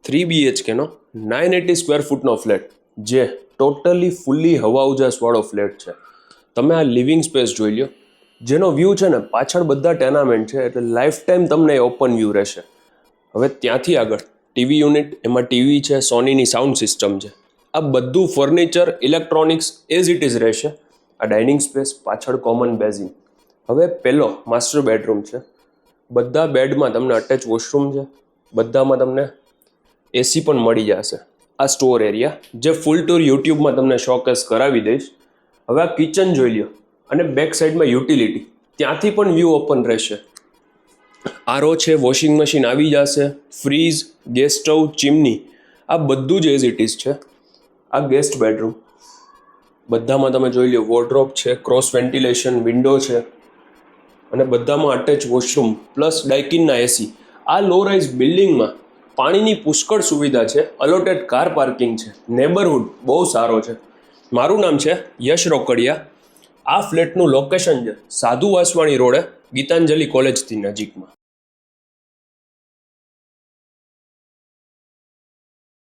3 BHK નો 980 square ફૂટનો flat, જે totally fully હવા ઉજાસવાળો flat છે. તમે આ લિવિંગ સ્પેસ જોઈ લ્યો, જેનો વ્યૂ છે ને પાછળ બધા ટેનામેન્ટ છે, એટલે લાઈફ ટાઈમ તમને ઓપન વ્યૂ રહેશે. હવે ત્યાંથી આગળ ટીવી યુનિટ, એમાં ટીવી છે, સોનીની સાઉન્ડ સિસ્ટમ છે. આ બધું furniture, electronics as it is રહેશે. આ ડાઇનિંગ સ્પેસ, પાછળ કોમન બેઝિન. હવે પહેલો માસ્ટર બેડરૂમ છે. બધા બેડમાં તમને અટેચ વોશરૂમ છે, બધામાં તમને એસી પણ મળી જશે. આ સ્ટોર એરિયા, જે ફૂલ ટૂર યુટ્યુબમાં તમને શોકેસ કરાવી દઈશ. હવે આ કિચન જોઈ લ્યો, અને બેક સાઈડમાં યુટિલિટી, ત્યાંથી પણ વ્યૂ ઓપન રહેશે. આરો છે, વોશિંગ મશીન આવી જશે, ફ્રીઝ, ગેસ સ્ટવ, ચીમની, આ બધું જ એઝ ઇટ ઇઝ છે. આ ગેસ્ટ બેડરૂમ, બધામાં તમે જોઈ લો વોર્ડરોબ છે, ક્રોસ વેન્ટિલેશન, વિન્ડો છે, અને બધામાં અટેચ વોશરૂમ પ્લસ ડાઇકિનના એસી. આ લો રાઇઝ બિલ્ડિંગમાં પાણીની પુષ્કળ સુવિધા છે, અલોટેડ કાર પાર્કિંગ છે, નેબરહુડ બહુ સારો છે. મારું નામ છે યશ રોકડિયા. આ ફ્લેટનું લોકેશન છે સાધુ વાસવાણી રોડે, ગીતાંજલિ કોલેજથી નજીકમાં.